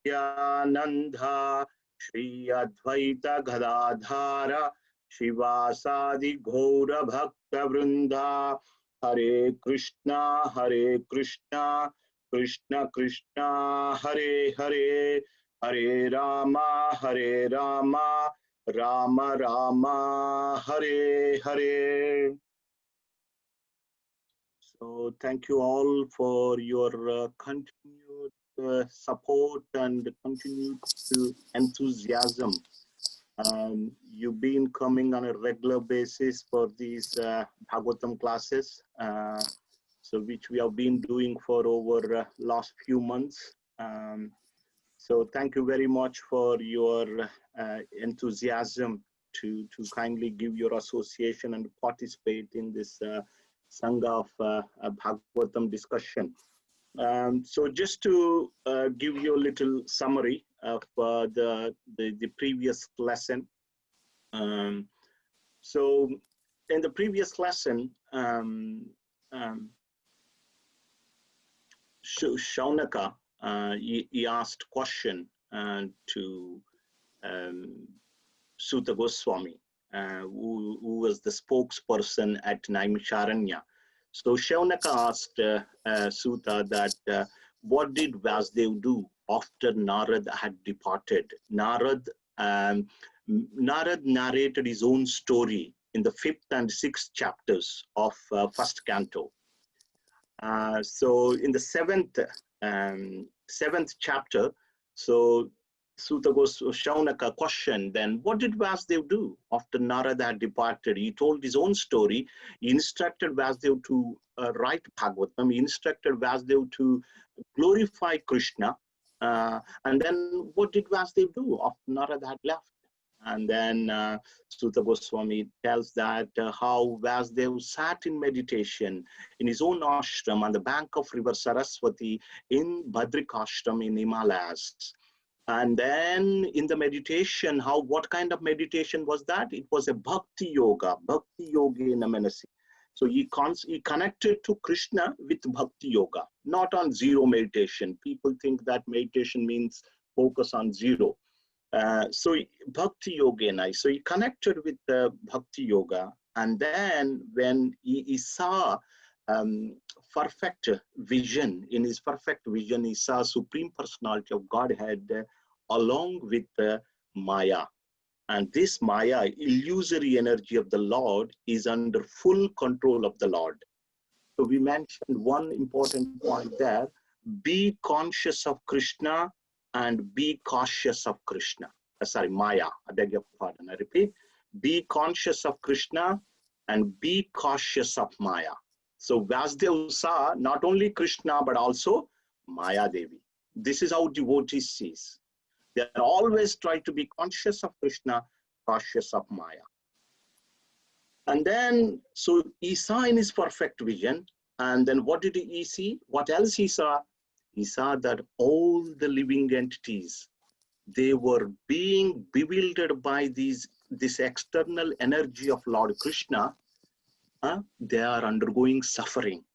Nityananda Shri Advaita Gadadhara Shivasadi Ghora Bhakta Vrinda Hare Krishna Krishna Krishna Hare Hare Hare Rama Rama Rama Hare Hare. So thank you all for your continued support and continued enthusiasm. You've been coming on a regular basis for these Bhagavatam classes, so which we have been doing for over last few months. So thank you very much for your enthusiasm to kindly give your association and participate in this Sangha of Bhagavatam discussion. So just to give you a little summary of the previous lesson. So in the previous lesson, Shaunaka, he asked question to Suta Goswami, who was the spokesperson at Naimisharanya. So Shaunaka asked Suta that what did Vasudev do after Narad had departed? Narad narrated his own story in the 5th and 6th chapters of 1st canto. So in the 7th chapter, so Suta Shaunaka questioned, then what did Vasudev do after Narada had departed? He told his own story. He instructed Vasudev to write Bhagavatam. He instructed Vasudev to glorify Krishna. And then what did Vasudev do after Narada had left? And then Suta Goswami tells that how Vasudev sat in meditation in his own ashram on the bank of river Saraswati in Badrikashram in Himalayas. And then in the meditation, what kind of meditation was that? It was a bhakti yoga, bhakti yogena manasi. So he connected to Krishna with bhakti yoga, not on zero meditation. People think that meditation means focus on zero. So bhakti yogena, so he connected with the bhakti yoga. And then when he saw perfect vision, in his perfect vision, he saw Supreme Personality of Godhead along with Maya. And this Maya, illusory energy of the Lord, is under full control of the Lord. So we mentioned one important point there: be conscious of Krishna and be cautious of Krishna. Maya, I beg your pardon, I repeat. Be conscious of Krishna and be cautious of Maya. So Vasudev saw not only Krishna, but also Maya Devi. This is how devotees sees. They are always try to be conscious of Krishna, cautious of Maya. And then, so he saw in his perfect vision, and then what did he see? What else he saw? He saw that all the living entities, they were being bewildered by this external energy of Lord Krishna. They are undergoing suffering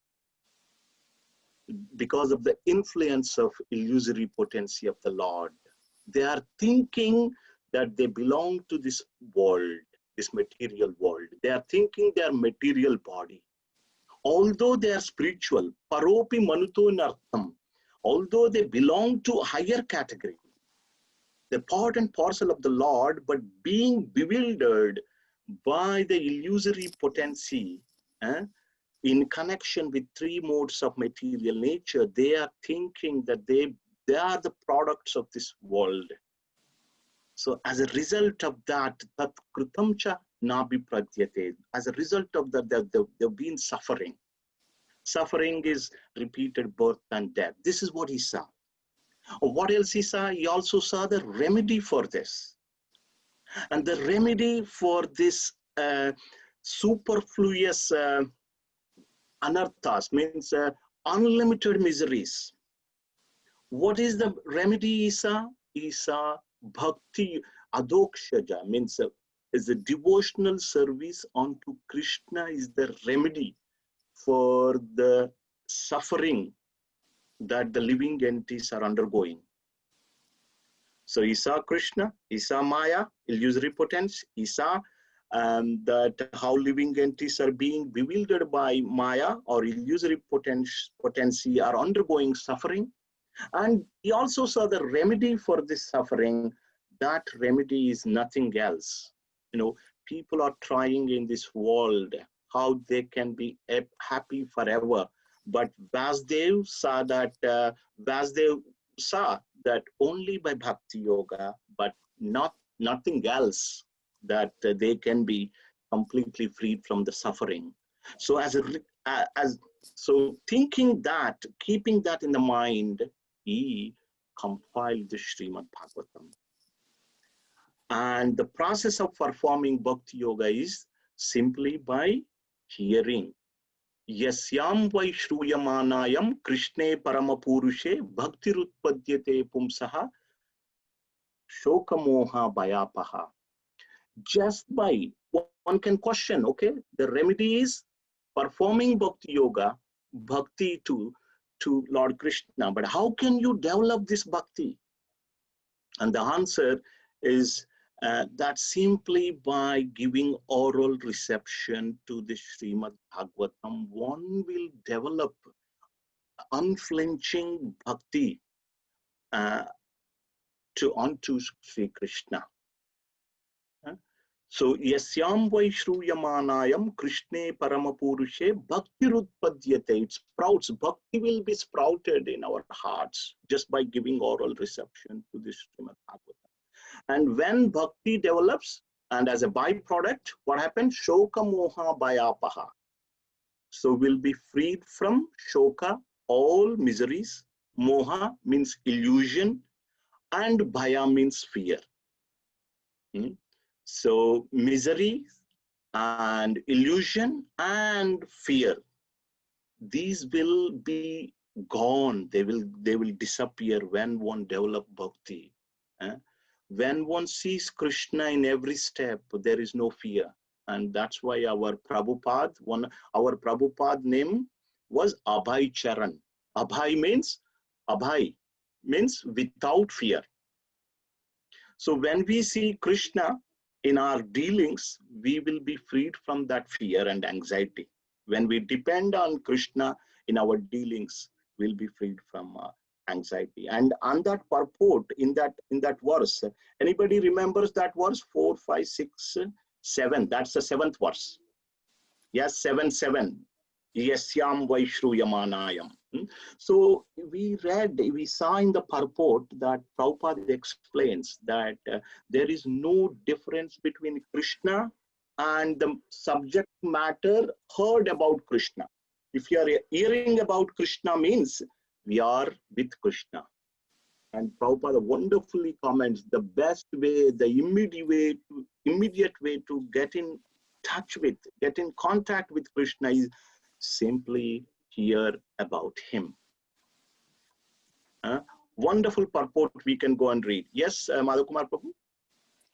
because of the influence of illusory potency of the Lord. They are thinking that they belong to this world, this material world. They are thinking they are material body. Although they are spiritual, paropi manuto nartham, although they belong to a higher category, the part and parcel of the Lord, but being bewildered by the illusory potency in connection with 3 modes of material nature, they are thinking that they are the products of this world. So as a result of that, tat kritam cha nabi pradyate. As a result of that, they've been suffering. Suffering is repeated birth and death. This is what he saw. What else he saw? He also saw the remedy for this. And the remedy for this superfluous anarthas, means unlimited miseries. What is the remedy he saw? He saw bhakti adokshaja, means is a devotional service unto Krishna is the remedy for the suffering that the living entities are undergoing. So he saw Krishna, he saw Maya, illusory potence, he saw that how living entities are being bewildered by Maya or illusory potency are undergoing suffering. And he also saw the remedy for this suffering. That remedy is nothing else. You know, people are trying in this world how they can be happy forever. But Vasudev saw that only by bhakti yoga, but nothing else, that they can be completely freed from the suffering. So so thinking that, keeping that in the mind, he compiled the Srimad Bhagavatam. And the process of performing Bhakti Yoga is simply by hearing. Yasyam vai shruyamanayam Krishne paramapurushe bhaktirutpadyate pumsaha shokamoha bhayapaha. Just by, one can question, okay, the remedy is performing Bhakti Yoga, bhakti to Lord Krishna. But how can you develop this bhakti? And the answer is that simply by giving oral reception to the Srimad Bhagavatam, one will develop unflinching bhakti onto Sri Krishna. So, yasyam vai shruyamanayam Krishne paramapurushe bhaktirutpadyate. It sprouts. Bhakti will be sprouted in our hearts just by giving oral reception to this Srimad Bhagavatam. And when bhakti develops, and as a byproduct, what happens? Shoka moha bhayapaha. So we'll be freed from shoka, all miseries. Moha means illusion, and bhaya means fear. So misery and illusion and fear, these will be gone. They will disappear when one develops bhakti. When one sees Krishna in every step, there is no fear. And that's why our Prabhupada name was Abhay Charan. Abhay means without fear. So when we see Krishna in our dealings, we will be freed from that fear and anxiety. When we depend on Krishna in our dealings, we'll be freed from anxiety. And on that purport, in that verse, anybody remembers that verse? 4, 5, 6, 7. That's the 7th verse. Yes, 7:7. Yasyam Vaishruyamanayam. So we saw in the purport that Prabhupada explains that there is no difference between Krishna and the subject matter heard about Krishna. If you are hearing about Krishna, means we are with Krishna. And Prabhupada wonderfully comments, the best way, the immediate way to get in touch with, get in contact with Krishna is simply hear about him. Wonderful purport, we can go and read. Yes, Madhakumar Prabhu,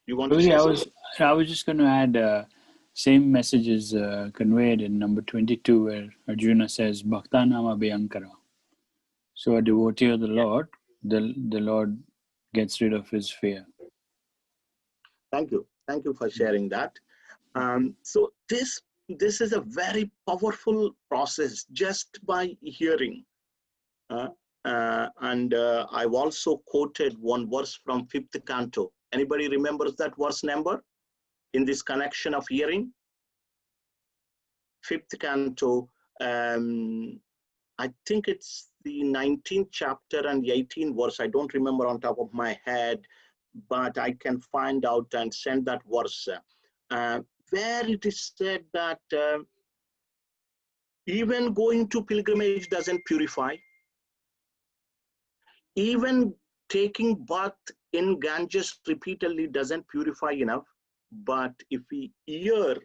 you want to say something? I was just going to add, same message is conveyed in number 22, where Arjuna says, Bhaktanama Bhyankara. So a devotee of the Lord, the Lord gets rid of his fear. Thank you for sharing that. So this is a very powerful process just by hearing. And I've also quoted one verse from 5th Canto. Anybody remembers that verse number in this connection of hearing? 5th Canto, I think it's the 19th chapter and the 18th verse. I don't remember on top of my head, but I can find out and send that verse. Where it is said that even going to pilgrimage doesn't purify. Even taking bath in Ganges repeatedly doesn't purify enough. But if we hear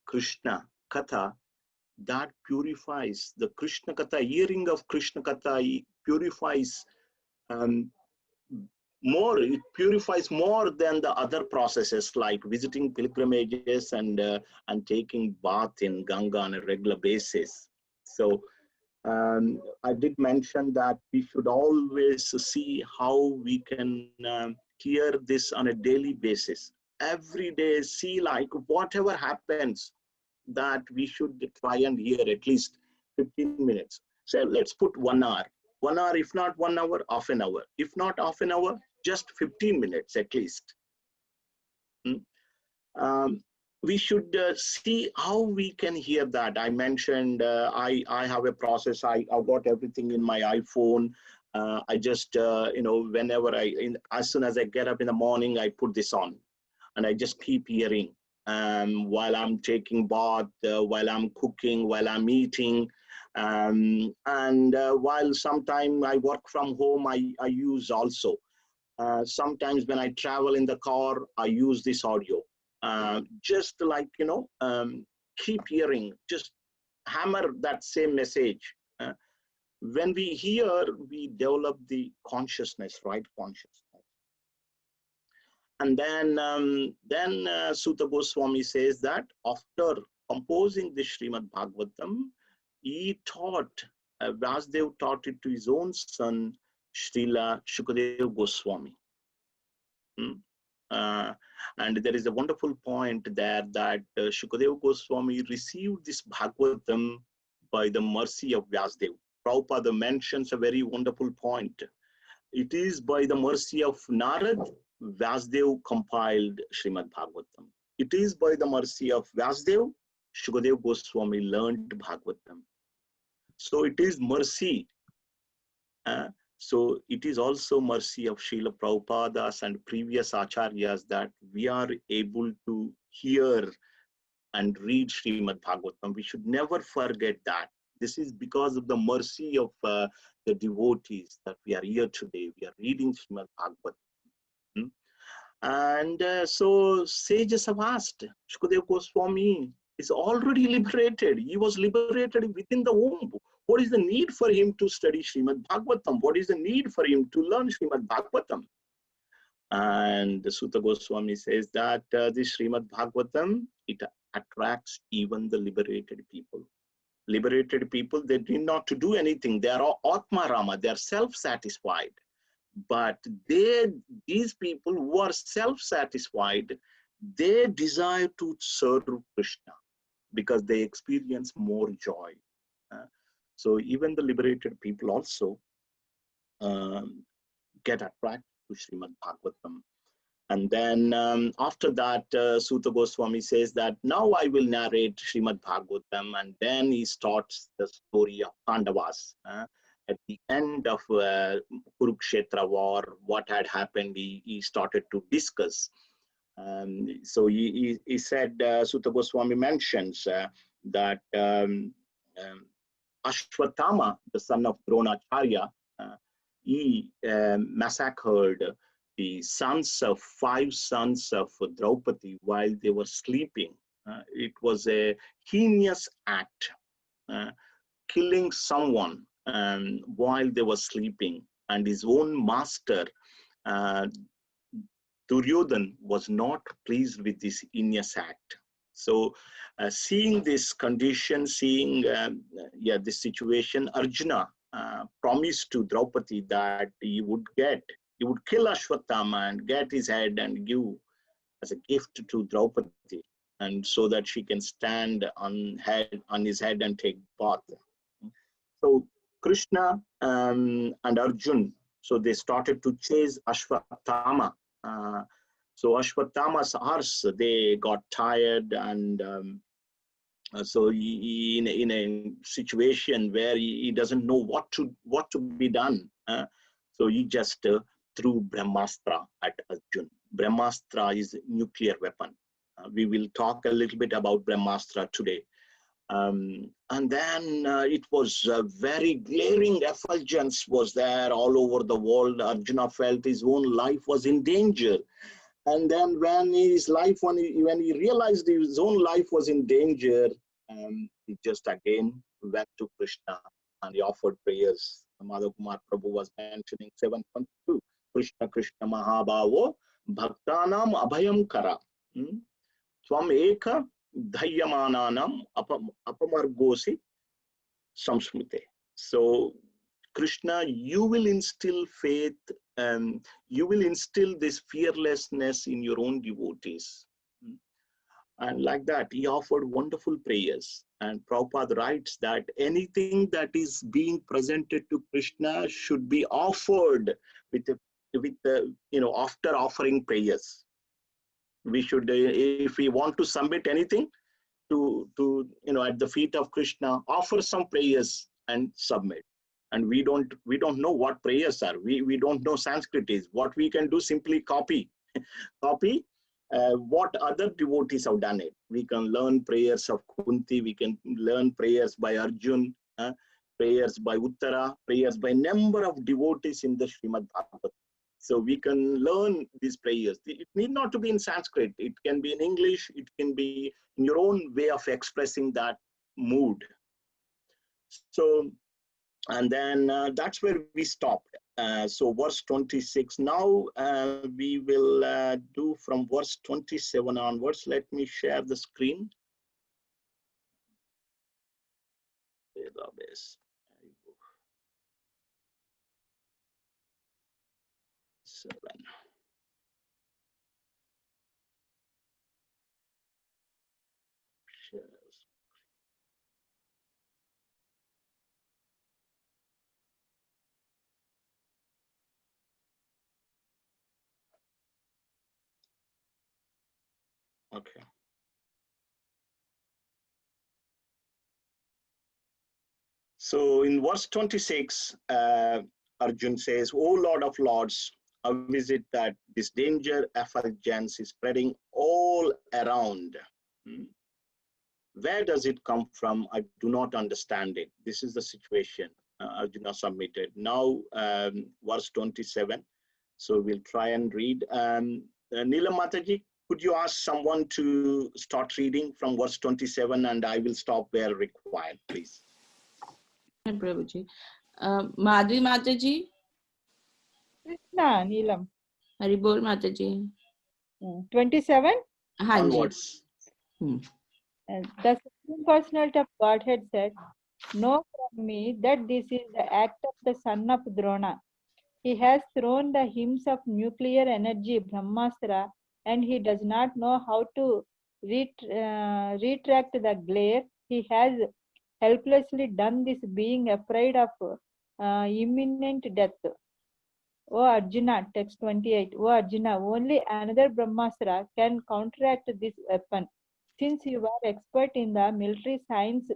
Krishna Katha, that purifies. The Krishna Katha, hearing of Krishna Katha purifies more. It purifies more than the other processes like visiting pilgrimages and taking bath in Ganga on a regular basis. So I did mention that we should always see how we can hear this on a daily basis. Every day, see like whatever happens, that we should try and hear at least 15 minutes. So let's put 1 hour. 1 hour, if not 1 hour, half an hour. If not half an hour, just 15 minutes at least. Um, we should see how we can hear that. I mentioned I have a process. I've got everything in my iPhone. I just, whenever as soon as I get up in the morning, I put this on and I just keep hearing while I'm taking bath, while I'm cooking, while I'm eating. And while sometime I work from home, I use also. Sometimes when I travel in the car, I use this audio. Just like, keep hearing, just hammer that same message. When we hear, we develop the consciousness, right consciousness. And then Sutta Goswami says that after composing the Srimad Bhagavatam, he taught, Vasudev taught it to his own son, Srila Shukadeva Goswami. And there is a wonderful point there that Shukadeva Goswami received this Bhagavatam by the mercy of Vasudev. Prabhupada mentions a very wonderful point. It is by the mercy of Narad, Vasudev compiled Srimad Bhagavatam. It is by the mercy of Vasudev, Shukadeva Goswami learned Bhagavatam. So it is mercy. So it is also mercy of Srila Prabhupadas and previous acharyas that we are able to hear and read Srimad Bhagavatam. We should never forget that. This is because of the mercy of the devotees that we are here today. We are reading Srimad Bhagavatam. And so sages have asked, Shukadeva Goswami is already liberated. He was liberated within the womb. What is the need for him to study Srimad Bhagavatam? What is the need for him to learn Srimad Bhagavatam? And the Sutta Goswami says that this Srimad Bhagavatam, it attracts even the liberated people. Liberated people, they need not to do anything. They are Atma Rama, they are self-satisfied. But these people who are self-satisfied, they desire to serve Krishna because they experience more joy. So even the liberated people also get attracted to Srimad Bhagavatam. And then after that, Sutta Goswami says that now I will narrate Srimad Bhagavatam, and then he starts the story of Pandavas. At the end of Kurukshetra war, what had happened, he started to discuss. So he said, Sutta Goswami mentions that Ashwatthama, the son of Dronacharya, he massacred the five sons of Draupadi while they were sleeping. It was a heinous act, killing someone while they were sleeping. And his own master, Duryodhan, was not pleased with this heinous act. So seeing this condition, seeing this situation, Arjuna promised to Draupadi that he would kill Ashwatthama and get his head and give as a gift to Draupadi, and so that she can stand on his head and take bath. So Krishna and Arjun, so they started to chase Ashwatthama. So Ashwatthama's horse, they got tired, and so he in a situation where he doesn't know what to be done. So he just threw Brahmastra at Arjun. Brahmastra is a nuclear weapon. We will talk a little bit about Brahmastra today. And then it was very glaring effulgence was there all over the world. Arjuna felt his own life was in danger. And then when he realized his own life was in danger, he just again went to Krishna and he offered prayers. Madhav Kumar Prabhu was mentioning 7.2. Krishna Krishna Mahabhavo Bhaktanam Abhayam Kara. Swam Eka Dhayyamananam Apamargosi Samsmrite. So Krishna, you will instill faith, and you will instill this fearlessness in your own devotees. And like that, he offered wonderful prayers. And Prabhupada writes that anything that is being presented to Krishna should be offered with after offering prayers. We should, if we want to submit anything to at the feet of Krishna, offer some prayers and submit. And we don't know what prayers are. We don't know Sanskrit is. What we can do, simply copy what other devotees have done it. We can learn prayers of Kunti, we can learn prayers by Arjun, prayers by Uttara, prayers by number of devotees in the Srimad Bhagavatam. So we can learn these prayers. It need not to be in Sanskrit. It can be in English. It can be in your own way of expressing that mood. So, and then that's where we stopped. So verse 26. Now we will do from verse 27 onwards. Let me share the screen. Seven. Okay. So in verse 26, Arjun says, "O Lord of Lords, how is it that this danger effulgence is spreading all around? Where does it come from? I do not understand it." This is the situation Arjuna submitted. Now, verse 27. So we'll try and read. Neela Mataji, could you ask someone to start reading from verse 27, and I will stop where required, please. Prabhuji. Madhvi Mataji. Krishna, Neelam. Haribol Mataji. 27? Onwards. The Supreme Personality of Godhead said, "Know from me that this is the act of the son of Drona. He has thrown the hymns of nuclear energy, Brahmastra, and he does not know how to retract the glare. He has helplessly done this, being afraid of imminent death. O Arjuna, text 28. O Arjuna, only another Brahmastra can counteract this weapon. Since you are expert in the military science,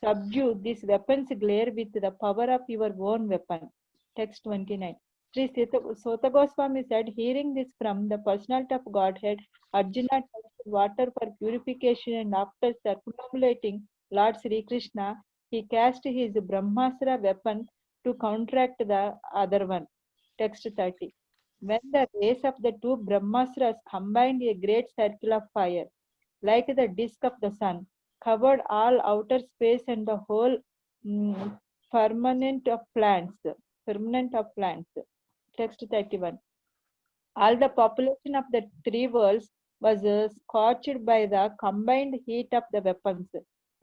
subdue this weapon's glare with the power of your own weapon." Text 29. Sri Sota Goswami said, hearing this from the personality of Godhead, Arjuna touched water for purification, and after circumambulating Lord Sri Krishna, he cast his Brahmastra weapon to counteract the other one. Text 30. When the rays of the two Brahmastras combined, a great circle of fire, like the disk of the sun, covered all outer space and the whole firmament of plants. Text 31. All the population of the three worlds was scorched by the combined heat of the weapons.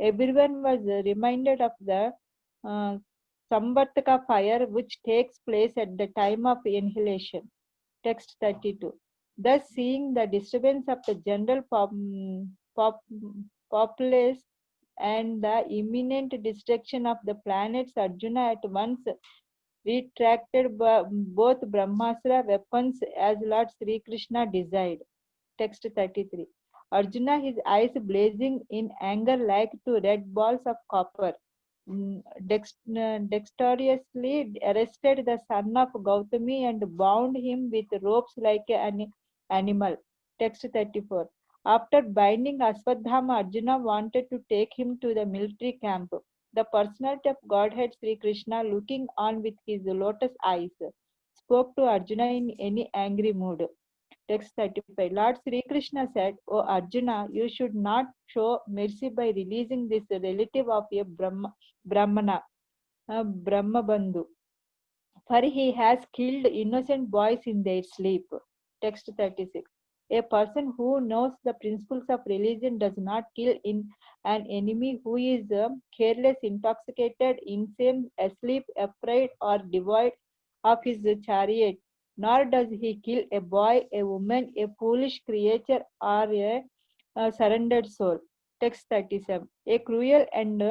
Everyone was reminded of the Samvartaka fire which takes place at the time of inhalation. Text 32. Thus, seeing the disturbance of the general populace and the imminent destruction of the planets, Arjuna at once retracted both Brahmastra weapons as Lord Sri Krishna desired. Text 33. Arjuna, his eyes blazing in anger like two red balls of copper, dexterously arrested the son of Gautami and bound him with ropes like an animal. Text 34. After binding Aswadhama, Arjuna wanted to take him to the military camp. The personality of Godhead Sri Krishna, looking on with his lotus eyes, spoke to Arjuna in any angry mood. Text 35. Lord Sri Krishna said, "O Arjuna, you should not show mercy by releasing this relative of a Brahmana, Brahmabandhu, for he has killed innocent boys in their sleep." Text 36. A person who knows the principles of religion does not kill in an enemy who is careless, intoxicated, insane, asleep, afraid, or devoid of his chariot, nor does he kill a boy, a woman, a foolish creature, or a surrendered soul. Text 37. A cruel and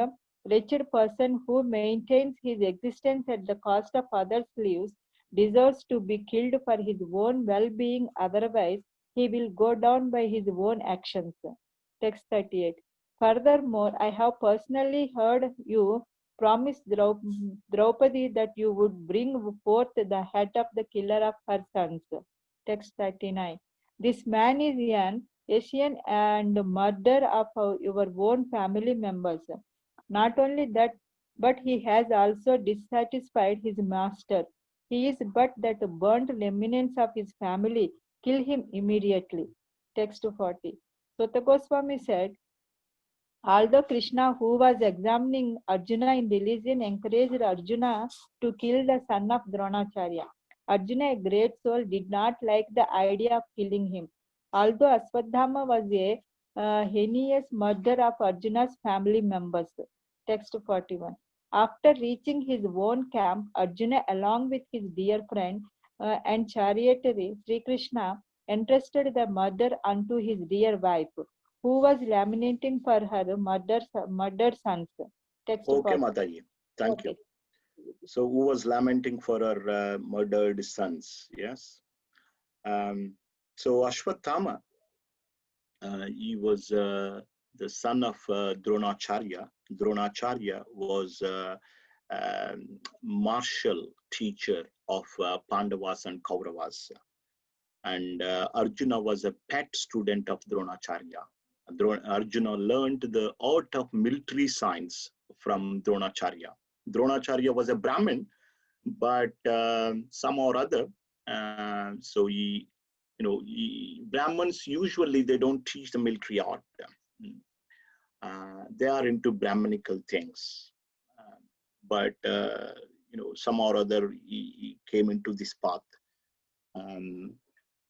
wretched person who maintains his existence at the cost of others' lives deserves to be killed for his own well being, otherwise, he will go down by his own actions. Text 38. Furthermore, I have personally heard you promise Draupadi that you would bring forth the head of the killer of her sons. Text 39. This man is an Asian and murder of your own family members. Not only that, but he has also dissatisfied his master. He is but that burnt remnants of his family. Kill him immediately. Text 40. Sutta Goswami said, although Krishna, who was examining Arjuna in religion, encouraged Arjuna to kill the son of Dronacharya, Arjuna, a great soul, did not like the idea of killing him. Although Aswadhama was a heinous murder of Arjuna's family members. Text 41. After reaching his own camp, Arjuna, along with his dear friend and charioteer Sri Krishna, entrusted the murder unto his dear wife, who was lamenting for her murdered sons. Text Okay, 40. Mataji. Thank you. Okay. So who was lamenting for her murdered sons? Yes. So Ashwatthama, he was the son of Dronacharya. Dronacharya was martial teacher of Pandavas and Kauravas. And Arjuna was a pet student of Dronacharya. Arjuna learned the art of military science from Dronacharya. Dronacharya was a Brahmin, but somehow or other, so Brahmins usually they don't teach the military art. They are into Brahminical things, but somehow or other he came into this path,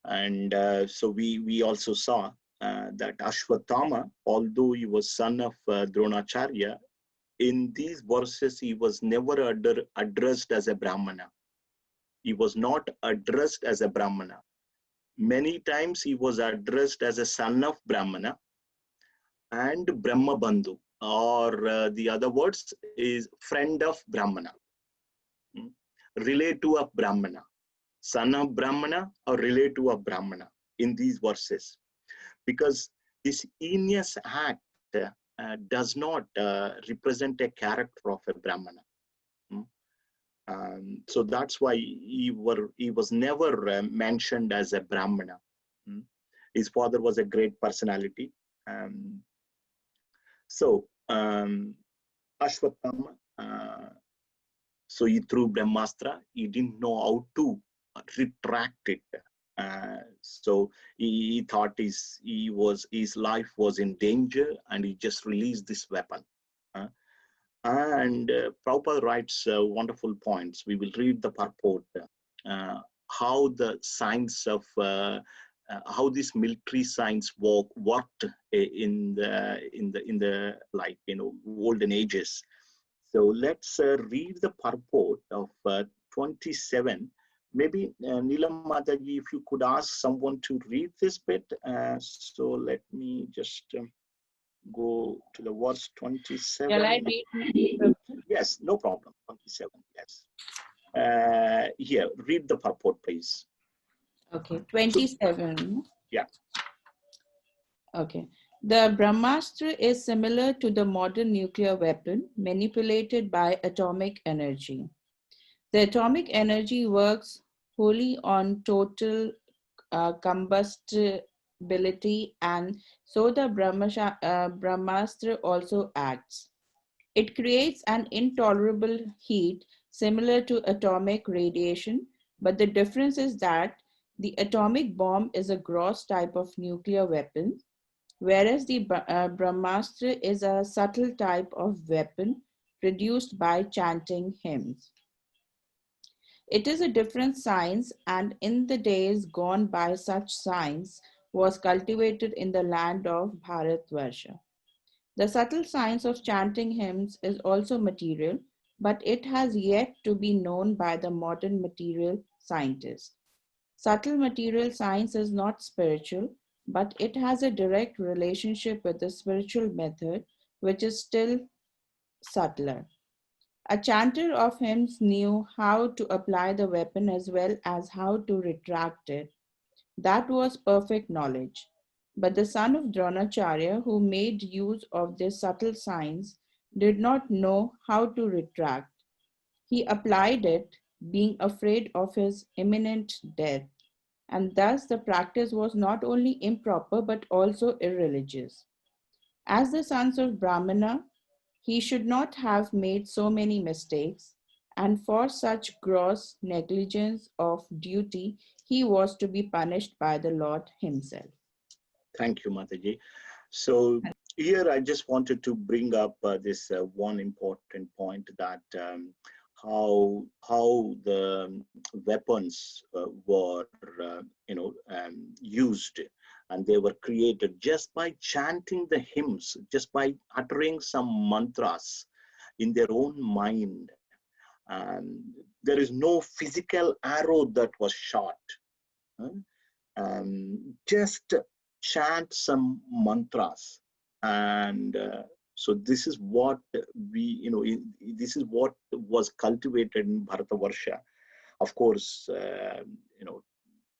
and so we also saw that Ashwatthama, although he was son of Dronacharya, in these verses he was never addressed as a Brahmana. He was not addressed as a Brahmana. Many times he was addressed as a son of Brahmana and Brahma Bandhu, or the other words is friend of Brahmana, relative of Brahmana, son of Brahmana or relative of Brahmana in these verses. Because this heinous act does not represent a character of a Brahmana. So that's why he was never mentioned as a Brahmana. His father was a great personality. So Ashwatthama, so he threw Brahmastra. He didn't know how to retract it. So he thought his life was in danger, and he just released this weapon. And Prabhupada writes wonderful points. We will read the purport, how the science of how this military science worked in the olden ages. So let's read the purport of 27. Maybe Neelam Mataji, if you could ask someone to read this bit. So let me just go to the verse 27. Shall I read? Yes, no problem. 27, yes. Here, read the purport, please. Okay, 27. Yeah. Okay. The Brahmastra is similar to the modern nuclear weapon manipulated by atomic energy. The atomic energy works wholly on total combustibility, and so the Brahmastra also acts. It creates an intolerable heat similar to atomic radiation, but the difference is that the atomic bomb is a gross type of nuclear weapon, whereas the Brahmastra is a subtle type of weapon produced by chanting hymns. It is a different science, and in the days gone by, such science was cultivated in the land of Bharatvarsha. The subtle science of chanting hymns is also material, but it has yet to be known by the modern material scientist. Subtle material science is not spiritual, but it has a direct relationship with the spiritual method, which is still subtler. A chanter of hymns knew how to apply the weapon as well as how to retract it. That was perfect knowledge. But the son of Dronacharya, who made use of this subtle science, did not know how to retract. He applied it, being afraid of his imminent death, and thus the practice was not only improper but also irreligious. As the sons of Brahmana, he should not have made so many mistakes, and for such gross negligence of duty, he was to be punished by the Lord himself. Thank you, Mataji. So here I just wanted to bring up this one important point that how the weapons were used, and they were created just by chanting the hymns, just by uttering some mantras in their own mind. And there is no physical arrow that was shot. Just chant some mantras, and so this is what this is what was cultivated in Bharatavarsha. Of course,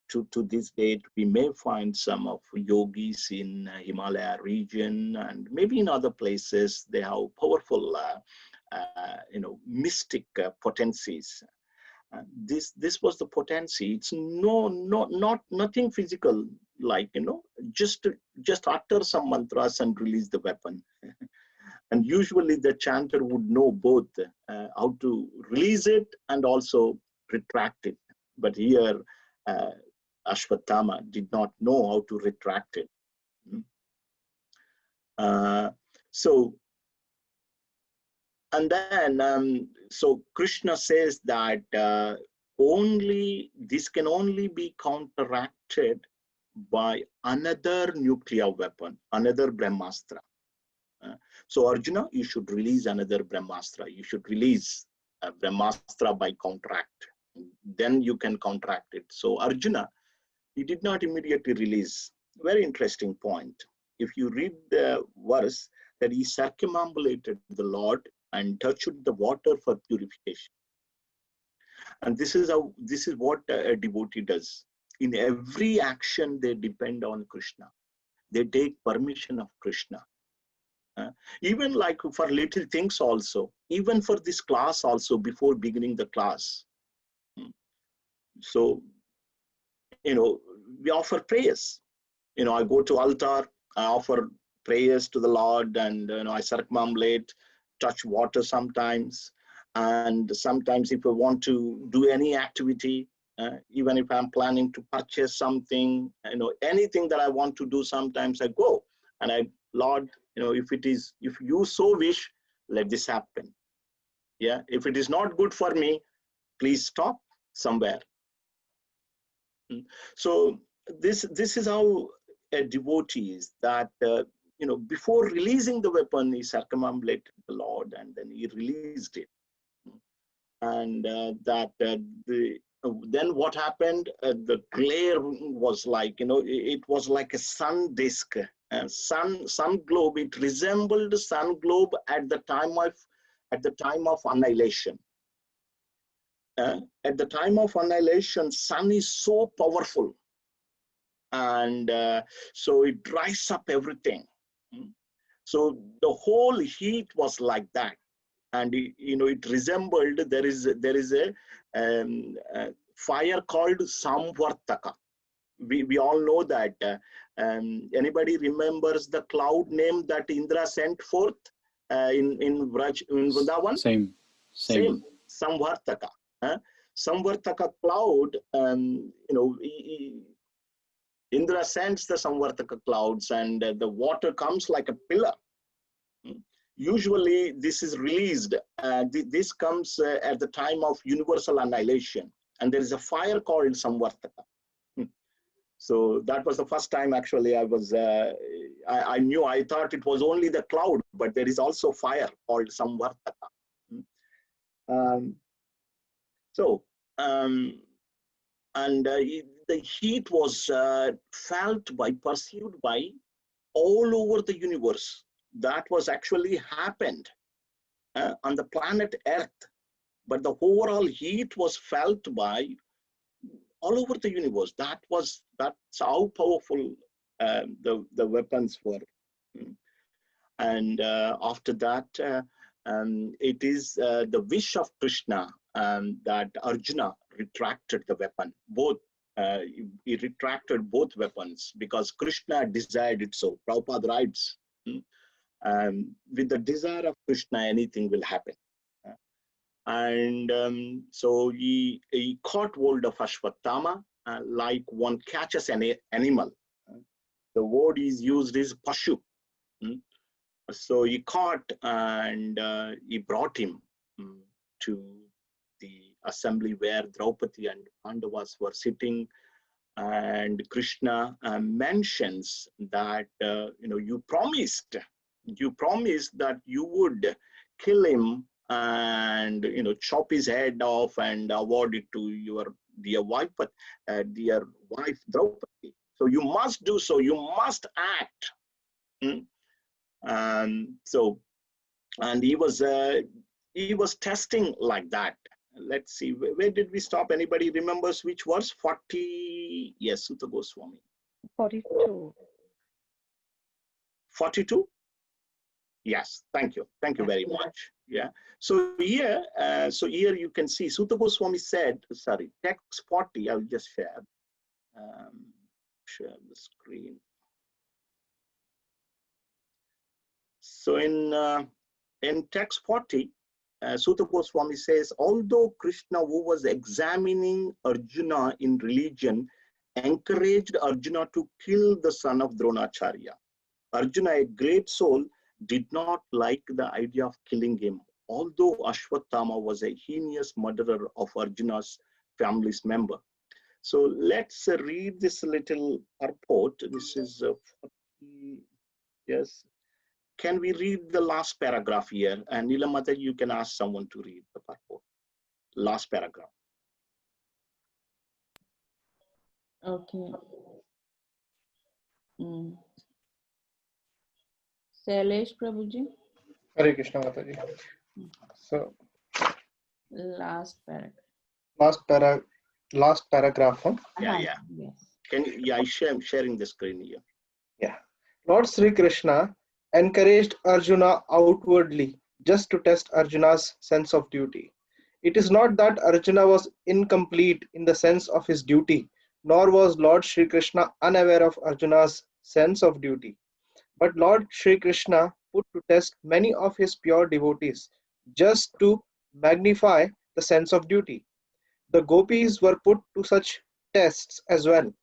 to this date, we may find some of yogis in Himalaya region and maybe in other places. They have powerful, mystic potencies. This was the potency. It's not nothing physical, like just utter some mantras and release the weapon. And usually the chanter would know both how to release it and also retract it. But here Ashwatthama did not know how to retract it. So and then so Krishna says that only this can only be counteracted by another nuclear weapon, another Brahmastra. So Arjuna, you should release another Brahmastra. You should release a Brahmastra by contract. Then you can counteract it. So Arjuna, he did not immediately release. Very interesting point. If you read the verse, that he circumambulated the Lord and touched the water for purification. And this is what a devotee does. In every action, they depend on Krishna. They take permission of Krishna. Even like for little things also, even for this class also, before beginning the class. So, we offer prayers. I go to altar, I offer prayers to the Lord, and I circumambulate, touch water sometimes. And sometimes if I want to do any activity, even if I'm planning to purchase something, anything that I want to do, sometimes I go and Lord, if you so wish, let this happen. Yeah, if it is not good for me, please stop somewhere. So this is how a devotee is, that before releasing the weapon, he circumambulated the Lord and then he released it. And then what happened? The glare was like, it was like a sun disk, sun globe. It resembled the sun globe at the time of annihilation. At the time of annihilation, sun is so powerful, and so it dries up everything. So the whole heat was like that. And it resembled, there is a fire called Samvartaka. We all know that. Anybody remembers the cloud name that Indra sent forth in Vrindavan? Same. Samvartaka. Samvartaka cloud. Indra sends the Samvartaka clouds, and the water comes like a pillar. Usually this is released, this comes at the time of universal annihilation, and there is a fire called Samvartaka. So that was the first time actually I was, I thought it was only the cloud, but there is also fire called Samvartaka. Um, so, and the heat was felt by, perceived by all over the universe. That was actually happened on the planet Earth, but the overall heat was felt by all over the universe. That's how powerful the weapons were. And after that, it is the wish of Krishna that Arjuna retracted the weapon. Both he retracted both weapons because Krishna desired it so. Prabhupada writes, with the desire of Krishna, anything will happen. And so he caught hold of Ashwatthama like one catches an animal. The word is used is pashu. So he caught and he brought him to the assembly where Draupadi and Pandavas were sitting. And Krishna mentions that, you promised that you would kill him and, chop his head off and award it to your dear wife Draupadi. So you must do so. You must act. And he was testing like that. Let's see, where did we stop? Anybody remembers which verse? 40. Yes, Sutta Goswami. 42. 42. Yes, thank you very much. Yeah. So here you can see Sutta Goswami said, sorry, text 40. I'll just share the screen. So in text 40, Sutta Goswami says, although Krishna, who was examining Arjuna in religion, encouraged Arjuna to kill the son of Dronacharya, Arjuna, a great soul, did not like the idea of killing him, although Ashwatthama was a heinous murderer of Arjuna's family's member. So let's read this little purport. This is 40, yes. Can we read the last paragraph here? And Nilamata, you can ask someone to read the purport. Last paragraph. Okay. Sailesh Prabhuji. Hare Krishna Mataji. So Last paragraph. Last paragraph. Huh? Yeah. Yes. I'm sharing the screen here. Yeah. Lord Sri Krishna encouraged Arjuna outwardly just to test Arjuna's sense of duty. It is not that Arjuna was incomplete in the sense of his duty, nor was Lord Sri Krishna unaware of Arjuna's sense of duty. But Lord Sri Krishna put to test many of his pure devotees just to magnify the sense of duty. The gopis were put to such tests as well.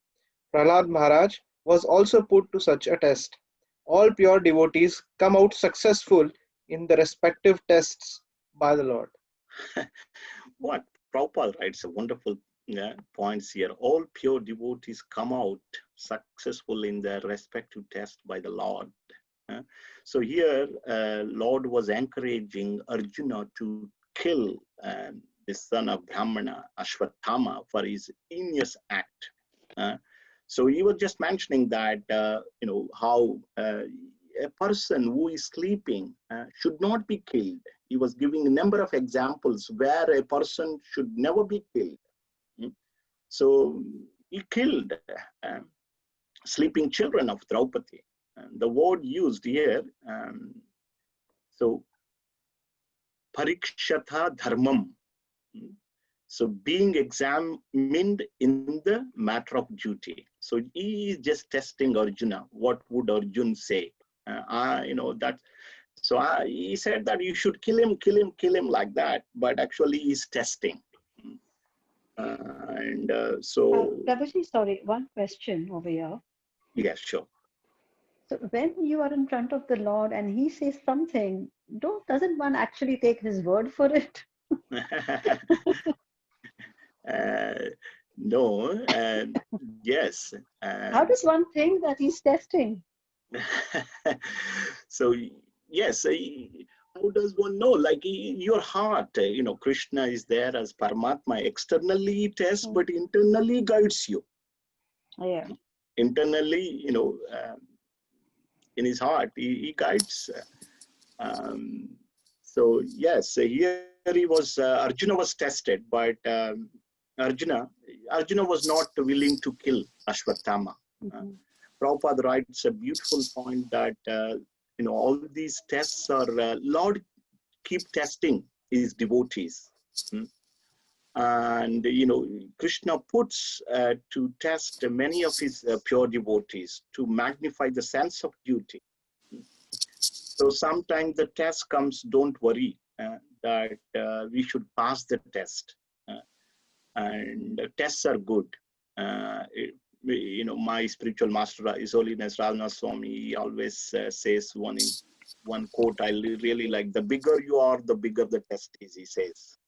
Prahlad Maharaj was also put to such a test. All pure devotees come out successful in the respective tests by the Lord. What Prabhupada writes a wonderful points here. All pure devotees come out successful in their respective test by the Lord. So here, Lord was encouraging Arjuna to kill the son of Brahmana, Ashwatthama, for his heinous act. So he was just mentioning that, how a person who is sleeping should not be killed. He was giving a number of examples where a person should never be killed. So he killed sleeping children of Draupadi. The word used here, so parikshata dharmam. So being examined in the matter of duty. So he is just testing Arjuna. What would Arjuna say? He said that you should kill him like that. But actually he's testing. Prabhuji, sorry, one question over here. Yeah, sure. So when you are in front of the Lord and he says something, doesn't one actually take his word for it? No, yes. How does one think that he's testing? So yes, how does one know? Like your heart, Krishna is there as Paramatma. Externally he tests, but internally guides you. Yeah. Internally, in his heart, he guides. Um, so yes, here he was. Arjuna was tested, but Arjuna, Arjuna was not willing to kill Ashwatthama. Uh, Prabhupada writes a beautiful point that all these tests are Lord keep testing his devotees. Hmm? And Krishna puts to test many of his pure devotees to magnify the sense of duty. So sometimes the test comes, don't worry that we should pass the test. And tests are good. My spiritual master, His Holiness Raghunath Swami, he always says one quote I really like: the bigger you are, the bigger the test is, he says.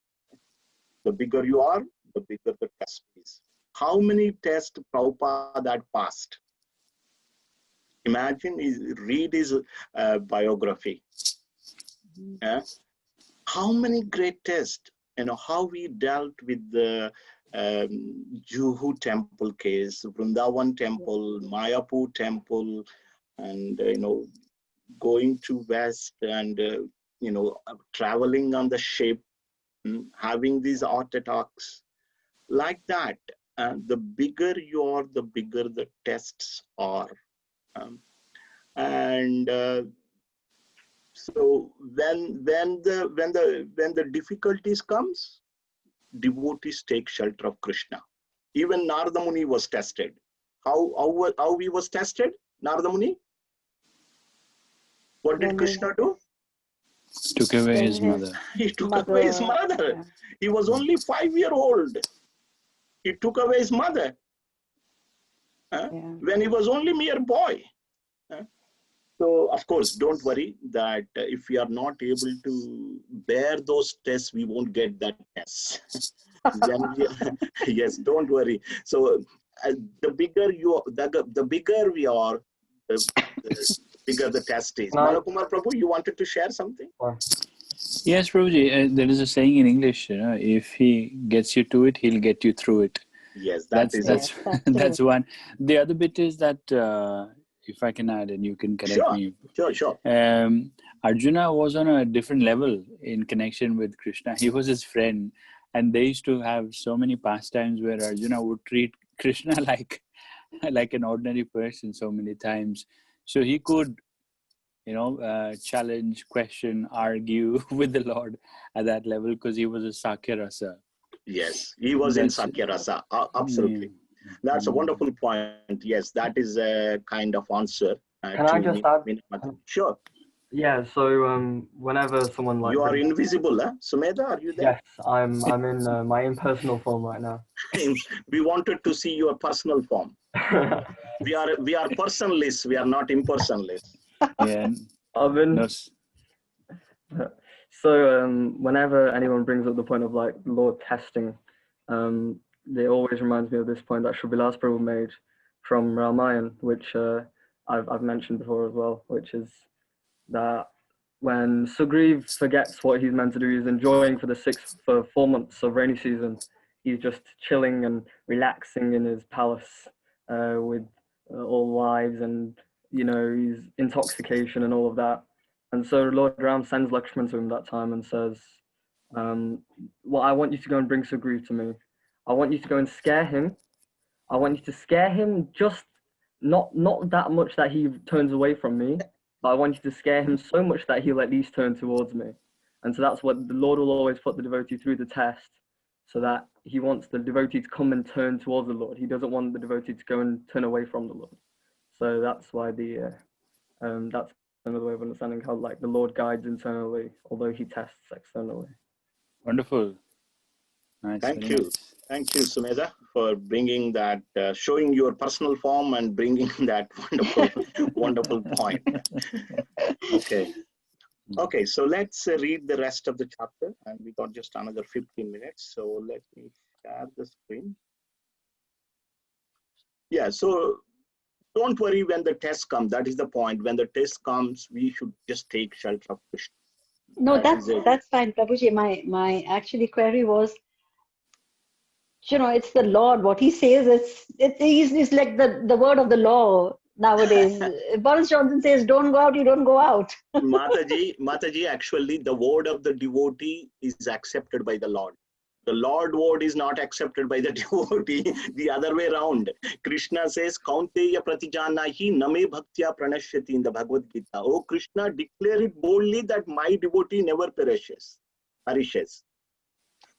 The bigger you are, the bigger the test is. How many tests Prabhupada had passed? Imagine, read his biography. How many great tests, how we dealt with the Juhu temple case, Vrindavan temple, Mayapur temple, and, going to West and, traveling on the ship, having these heart attacks. Like that, the bigger you are, the bigger the tests are. And so when the difficulties comes, devotees take shelter of Krishna. Even Narada Muni was tested. How he was tested? Narada Muni? What did Krishna do? Took away his mother. He took away his mother. Yeah. He was only 5 years old. He took away his mother when he was only mere boy. So, of course, don't worry that if we are not able to bear those tests, we won't get that test. Yes, don't worry. So, the bigger the bigger we are, the bigger the test is. Malakumar Prabhu, you wanted to share something? Yes, Prabhuji, there is a saying in English, if he gets you to it, he'll get you through it. Yes, That's that's one. The other bit is that, if I can add, and you can correct me. Sure. Arjuna was on a different level in connection with Krishna. He was his friend, and they used to have so many pastimes where Arjuna would treat Krishna like an ordinary person so many times. So he could, challenge, question, argue with the Lord at that level because he was a Sakya Rasa. Yes, he was in Sakya Rasa. Absolutely. That's a wonderful point. Yes, that is a kind of answer. Can I just add? Sure. Yeah. So whenever someone like you are invisible, huh? Sumedha, are you there? Yes, I'm in my impersonal form right now. We wanted to see your personal form. we are personless. We are not impersonless. Yeah. I've been. So whenever anyone brings up the point of like Lord testing, it always reminds me of this point that Shrivilas Prabhu made from Ramayana, which I've mentioned before as well, which is that when Sugriv forgets what he's meant to do, he's enjoying for 4 months of rainy season. He's just chilling and relaxing in his palace with all wives and his intoxication and all of that. And so Lord Ram sends Lakshman to him that time and says, well, I want you to go and bring Sugriv to me. I want you to go and scare him. I want you to scare him just not that much that he turns away from me, but I want you to scare him so much that he'll at least turn towards me. And so that's what the Lord will always put the devotee through the test, so that he wants the devotee to come and turn towards the Lord. He doesn't want the devotee to go and turn away from the Lord. So that's why that's another way of understanding how like the Lord guides internally, although he tests externally. Wonderful. Nice. Thank you. Thank you, Sumedha, for bringing that, showing your personal form and bringing that wonderful point. Okay, so let's read the rest of the chapter, and we got just another 15 minutes. So let me share the screen. Yeah, so don't worry when the test comes. That is the point. When the test comes, we should just take shelter of Krishna. No, That is it. that's fine, Prabhuji. My actually query was, it's the Lord. What he says, it's like the word of the law nowadays. Boris Johnson says, "Don't go out," you don't go out. Mataji, actually, the word of the devotee is accepted by the Lord. The Lord word is not accepted by the devotee, the other way around. Krishna says, Kaunteya pratijanahi name bhaktya pranashyati in the Bhagavad Gita. Oh Krishna, declare it boldly that my devotee never perishes.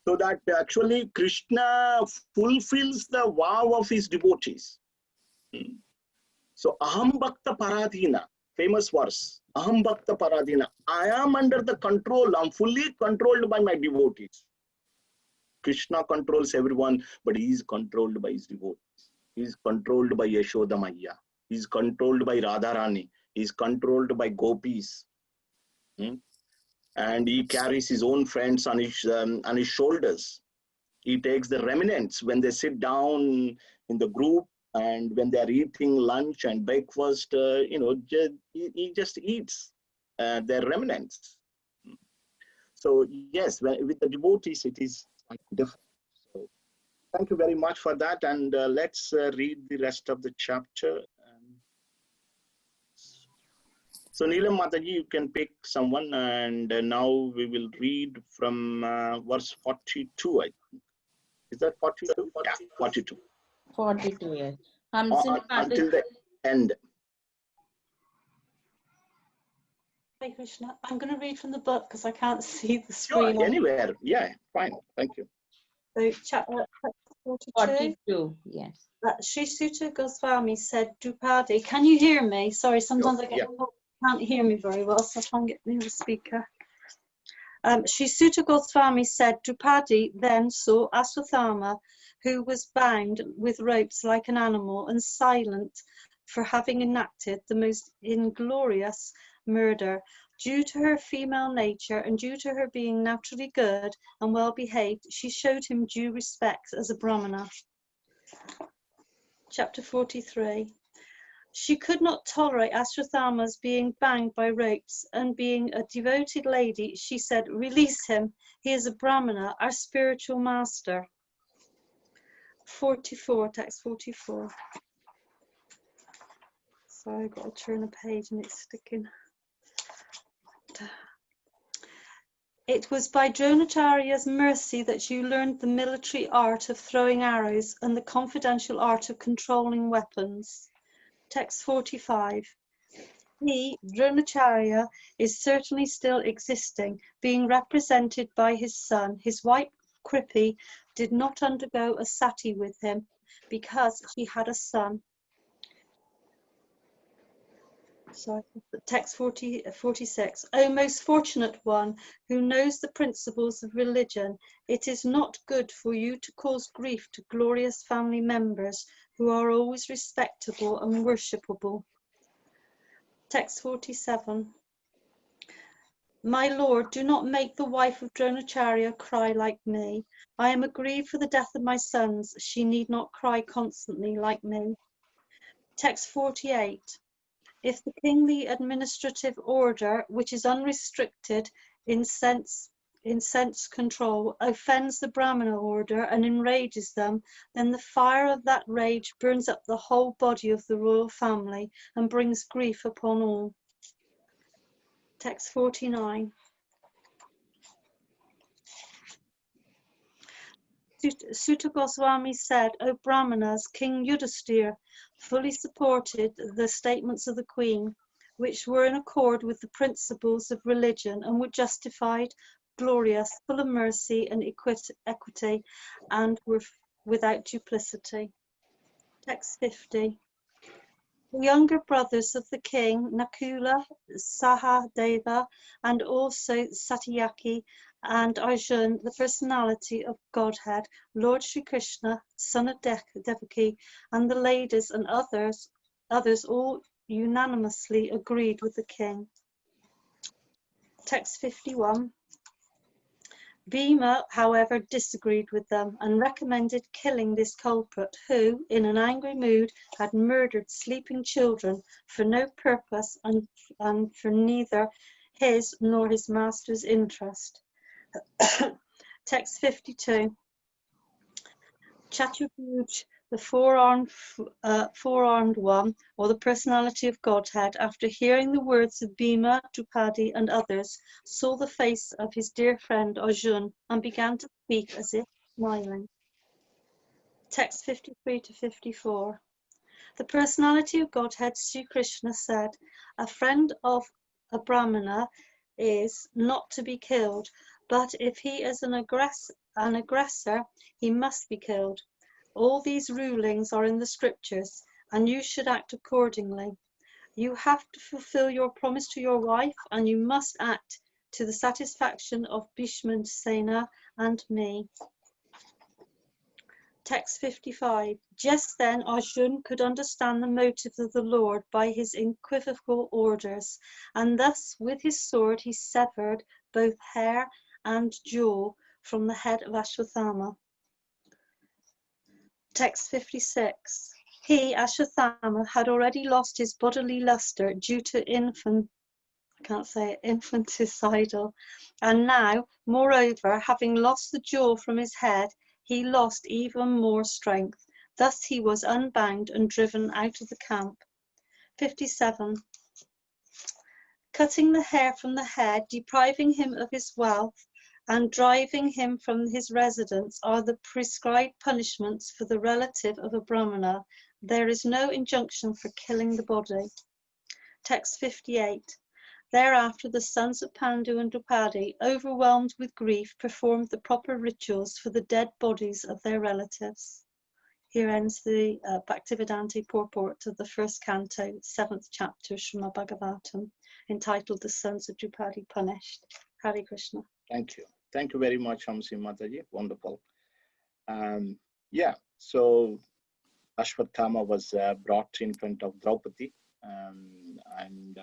So that actually Krishna fulfills the vow of his devotees. So Aham Bhakta Paradhina, famous verse. Aham Bhakta Paradhina. I am under the control, I'm fully controlled by my devotees. Krishna controls everyone, but he is controlled by his devotees. He is controlled by Yashoda Maya. He is controlled by Radharani. He is controlled by gopis. And he carries his own friends on his shoulders. He takes the remnants when they sit down in the group and when they are eating lunch and breakfast, he just eats their remnants. So yes, with the devotees, it is quite different. So thank you very much for that. And let's read the rest of the chapter. So Neelam Mataji, you can pick someone, and now we will read from verse 42, I think. Is that 42? Yeah, 42. 42, yes. Hamsin Until the end. Hey Krishna, I'm going to read from the book because I can't see the screen. Sure, anywhere. Yeah, fine. Thank you. So chapter 42. 42, yes. Sri Sutta Goswami said, Drupadi, can you hear me? Sorry, sometimes I can't hear me very well, so I'll try and get near the speaker. Sri Sutta Goswami said, Drupadi then saw Aswathama, who was bound with ropes like an animal and silent for having enacted the most inglorious murder. Due to her female nature and due to her being naturally good and well behaved, she showed him due respect as a Brahmana. Chapter 43. She could not tolerate Ashwathama's being bound by ropes, and being a devoted lady, she said, release him, he is a Brahmana, our spiritual master. 44, text 44. Sorry, I've got to turn a page and it's sticking. It was by Dronacharya's mercy that you learned the military art of throwing arrows and the confidential art of controlling weapons. Text 45. He, Dronacharya, is certainly still existing, being represented by his son. His wife, Kripi, did not undergo a sati with him because she had a son. Sorry, text 46. O most fortunate one who knows the principles of religion, it is not good for you to cause grief to glorious family members who are always respectable and worshipable. Text 47. My lord, do not make the wife of Dronacharya cry like me. I am aggrieved for the death of my sons. She need not cry constantly like me. Text 48. If the kingly administrative order, which is unrestricted in sense control, offends the Brahmana order and enrages them, then the fire of that rage burns up the whole body of the royal family and brings grief upon all. Text 49. Sutta Goswami said, O Brahmanas, King Yudhisthira fully supported the statements of the Queen, which were in accord with the principles of religion and were justified, glorious, full of mercy and equity, and were without duplicity. Text 50. The younger brothers of the king, Nakula, Sahadeva, and also Satyaki and Arjun, the personality of Godhead, Lord Sri Krishna, son of Devaki, and the ladies and others all unanimously agreed with the king. Text 51. Bhima, however, disagreed with them and recommended killing this culprit who, in an angry mood, had murdered sleeping children for no purpose and for neither his nor his master's interest. Text 52. Chaturbhuj, the four-armed one, or the personality of Godhead, after hearing the words of Bhima, Drupadi, and others, saw the face of his dear friend Arjun and began to speak as if smiling. Text 53 to 54. The personality of Godhead, Sri Krishna, said, "A friend of a Brahmana is not to be killed, but if he is an aggressor, he must be killed. All these rulings are in the scriptures, and you should act accordingly. You have to fulfill your promise to your wife, and you must act to the satisfaction of Bhishma Sena and me." Text 55. Just then Arjun could understand the motives of the Lord by his equivocal orders, and thus with his sword he severed both hair and jaw from the head of Ashwathama. Text 56. He, Ashwathama, had already lost his bodily luster due to infanticidal, and now, moreover, having lost the jaw from his head, he lost even more strength. Thus he was unbound and driven out of the camp. 57. Cutting the hair from the head, depriving him of his wealth, and driving him from his residence are the prescribed punishments for the relative of a Brahmana. There is no injunction for killing the body. Text 58. Thereafter the sons of Pandu and Drupadi, overwhelmed with grief, performed the proper rituals for the dead bodies of their relatives. Here ends the Bhaktivedanta purport of the first canto, 7th chapter, Srimad Bhagavatam, entitled The Sons of Drupadi Punished. Hare Krishna. Thank you. Thank you very much, Hamsi Mataji. Wonderful. Yeah, so Ashwatthama was brought in front of Draupadi, and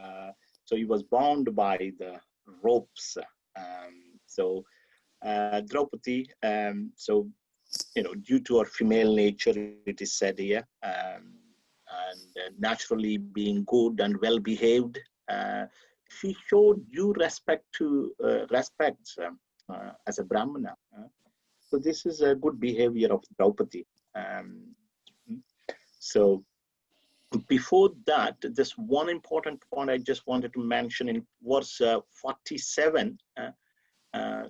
so he was bound by the ropes. Draupadi, so, due to her female nature, it is said here, and naturally being good and well behaved, she showed due respect to as a Brahmana. So this is a good behavior of Draupadi. So before that, this one important point I just wanted to mention in verse 47.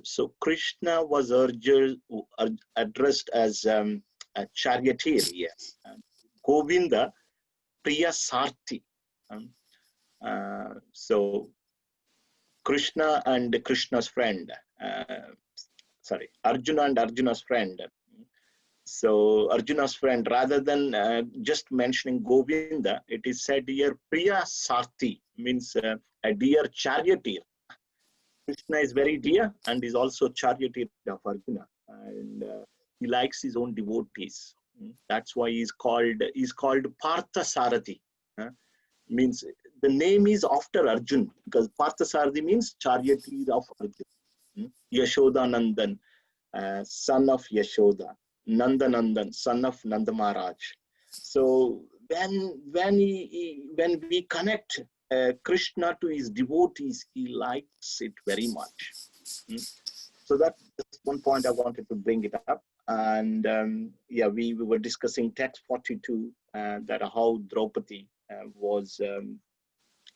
So Krishna was addressed as a charioteer here. Govinda, Priya Sarthi. So Krishna and Krishna's friend. Arjuna and Arjuna's friend. So Arjuna's friend, rather than just mentioning Govinda, it is said here Priya Sarthi, means a dear charioteer. Krishna is very dear and is also charioteer of Arjuna, and he likes his own devotees. That's why he's called Partha Sarathi. Means the name is after Arjun, because Partha Sarathi means charioteer of Arjuna. Yashoda Nandan, son of Yashoda. Nandanandan, son of Nanda Maharaj. So when we connect Krishna to his devotees, he likes it very much. So that's one point I wanted to bring it up. And yeah, we were discussing text 42, that how Draupadi was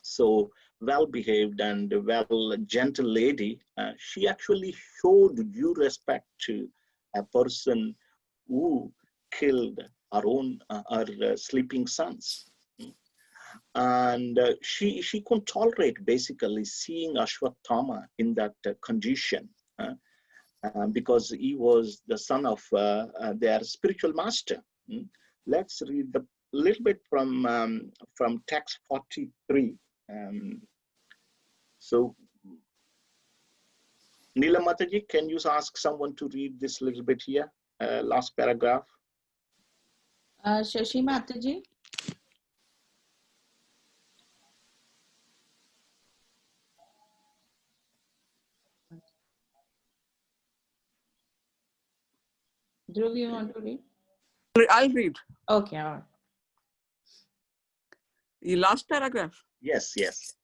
so well behaved and well gentle lady. She actually showed due respect to a person who killed her sleeping sons. And she couldn't tolerate basically seeing Ashwatthama in that condition, because he was the son of their spiritual master. Let's read a little bit from text 43. So Neela Mataji, can you ask someone to read this little bit here, last paragraph? Shashi Mataji. Dhruv, you want to read? I'll read Okay, all right. the last paragraph. Yes, yes.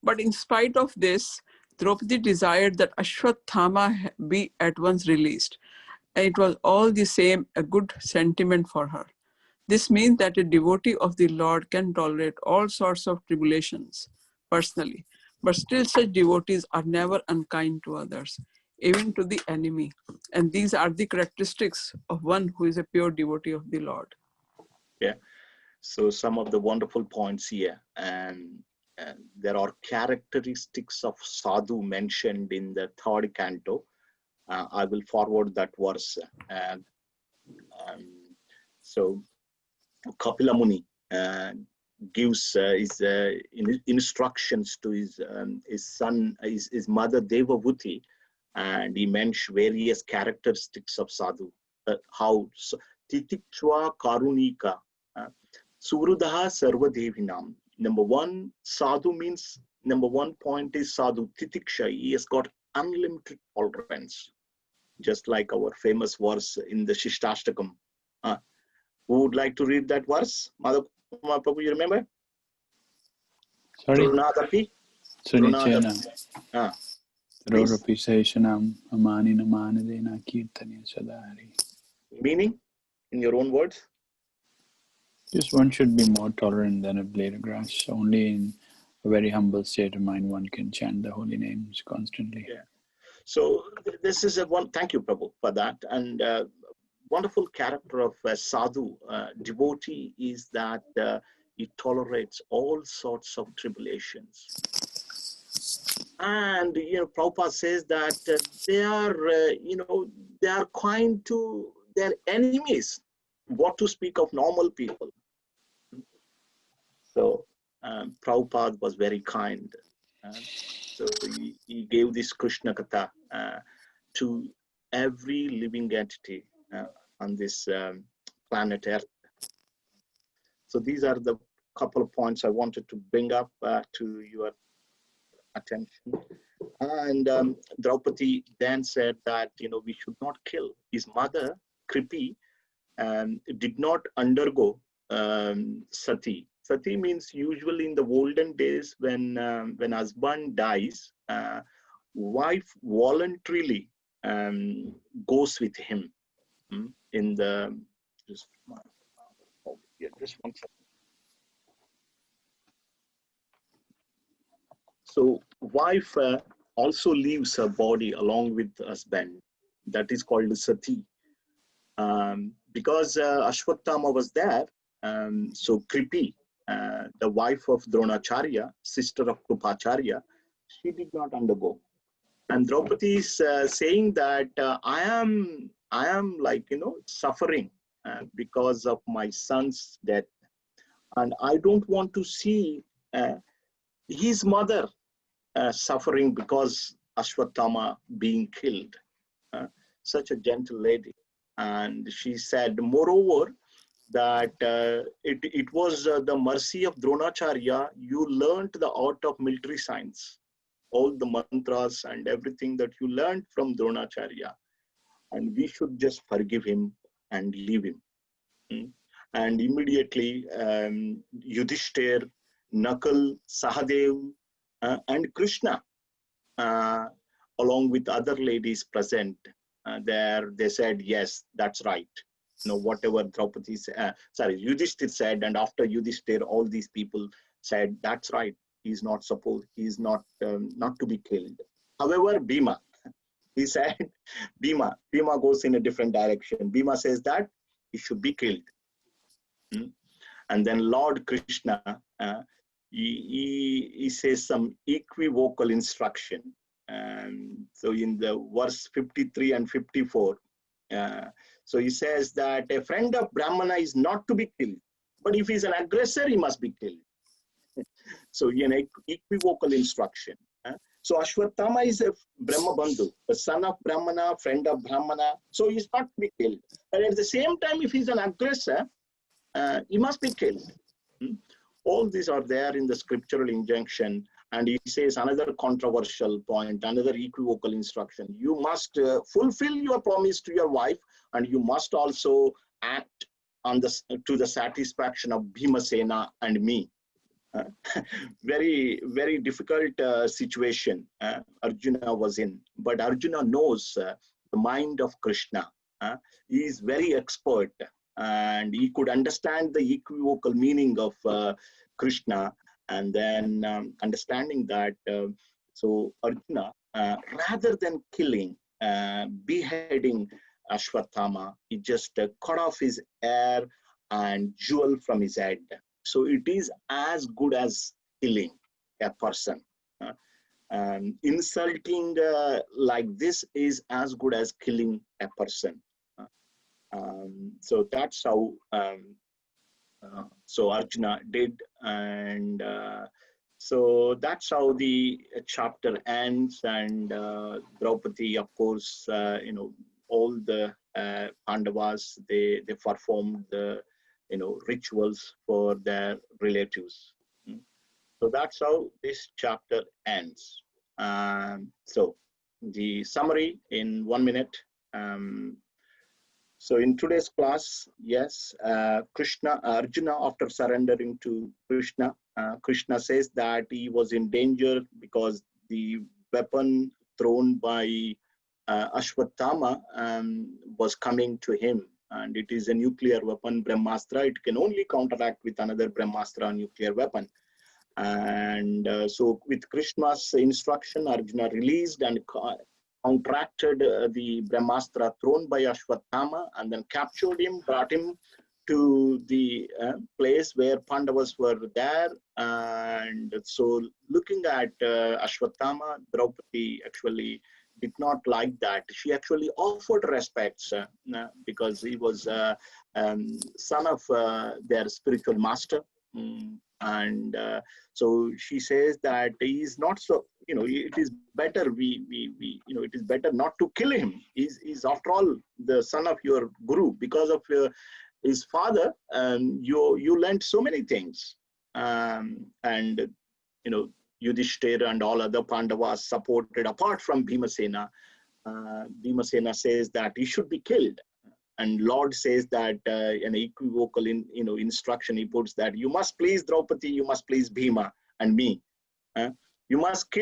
But in spite of this, Draupadi desired that Ashwathama be at once released. And it was all the same a good sentiment for her. This means that a devotee of the Lord can tolerate all sorts of tribulations personally, but still such devotees are never unkind to others, even to the enemy. And these are the characteristics of one who is a pure devotee of the Lord. Yeah. So some of the wonderful points here, and there are characteristics of sadhu mentioned in the third canto. I will forward that verse. So Kapila Muni gives his instructions to his son, his mother Devavuti, and he mentions various characteristics of sadhu. How Titikshva Karunika, Surudaha Sarvadevinam. Number one, sadhu means, number one point is sadhu Titiksha. He has got unlimited tolerance, just like our famous verse in the Shishtastakam. Who would like to read that verse? Madhav Kumar Prabhu, you remember? Sorry? Drunadapi? Sunichena. Please. Rorapi Seshanam Amanina Manadena Kirtanya Sadari. Meaning, in your own words? Just one should be more tolerant than a blade of grass. Only in a very humble state of mind one can chant the holy names constantly. Yeah. So this is a one. Thank you, Prabhu, for that. And wonderful character of a sadhu devotee is that he tolerates all sorts of tribulations. And Prabhupada says that they are, they are kind to their enemies. What to speak of normal people? So Prabhupada was very kind. So he gave this Krishna Katha to every living entity on this planet Earth. So these are the couple of points I wanted to bring up to your attention. And Draupadi then said that we should not kill. His mother, Kripi, did not undergo sati. Sati means usually in the olden days when husband dies, wife voluntarily goes with him in the just one second. So wife also leaves her body along with husband. That is called sati. Because Ashwathama was there, so Kripi, the wife of Dronacharya, sister of Krupacharya, she did not undergo. And Draupadi is saying that I am like suffering because of my son's death, and I don't want to see his mother suffering because Ashwathama being killed. Such a gentle lady. And she said, moreover, that it was the mercy of Dronacharya, you learned the art of military science, all the mantras and everything that you learned from Dronacharya. And we should just forgive him and leave him. And immediately Yudhishthir, Nakal, Sahadev, and Krishna, along with other ladies present, there they said, yes, that's right. Whatever Draupadi Yudhishthir said, and after Yudhishthir, all these people said, that's right. He's not supposed, he's not to be killed. However, Bhima, he said, Bhima goes in a different direction. Bhima says that he should be killed. And then Lord Krishna, he says some equivocal instruction. So in the verse 53 and 54, so he says that a friend of Brahmana is not to be killed, but if he's an aggressor, he must be killed. So equivocal instruction. So Ashwathama is a Brahma Bandhu, a son of Brahmana, friend of Brahmana, so he's not to be killed. But at the same time, if he's an aggressor, he must be killed. All these are there in the scriptural injunction. And he says another controversial point, another equivocal instruction. You must fulfill your promise to your wife, and you must also act on to the satisfaction of Bhimasena and me. Very, very difficult situation Arjuna was in. But Arjuna knows the mind of Krishna. He is very expert, and he could understand the equivocal meaning of Krishna. And then understanding that, so Arjuna, rather than killing, beheading Ashwatthama, he just cut off his hair and jewel from his head. So it is as good as killing a person. Insulting like this is as good as killing a person. So that's how so Arjuna did, and so that's how the chapter ends. And Draupadi, of course, all the Pandavas, they performed the rituals for their relatives. So that's how this chapter ends. So the summary in 1 minute. So in today's class, yes, Arjuna, after surrendering to Krishna, Krishna says that he was in danger because the weapon thrown by Ashwatthama was coming to him. And it is a nuclear weapon, Brahmastra. It can only counteract with another Brahmastra nuclear weapon. And so with Krishna's instruction, Arjuna released and counteracted the Brahmastra thrown by Ashwatthama, and then captured him, brought him to the place where Pandavas were there. And so looking at Ashwatthama, Draupadi actually did not like that. She actually offered respects because he was son of their spiritual master. And so she says that he is not so, it is better it is better not to kill him. He's after all the son of your guru. Because of his father, you learned so many things. And Yudhishthira and all other Pandavas supported, apart from Bhimasena. Bhimasena says that he should be killed. And Lord says that an equivocal instruction, he puts that you must please Draupadi, you must please Bhima and me. You must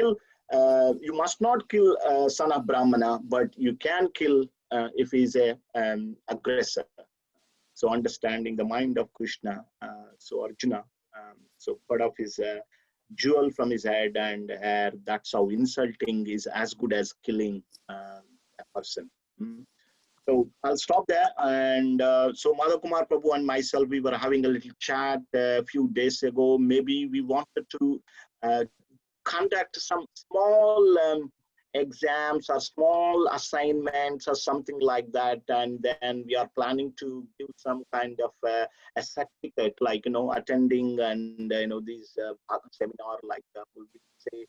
not kill son of Brahmana, but you can kill if he's a aggressor. So understanding the mind of Krishna, so Arjuna, so cut off his jewel from his head and hair. That's how insulting is as good as killing a person. So I'll stop there. And so Madhav Kumar Prabhu and myself, we were having a little chat a few days ago. Maybe we wanted to conduct some small exams or small assignments or something like that. And then we are planning to give some kind of a certificate, like, attending and, these seminar, like we say,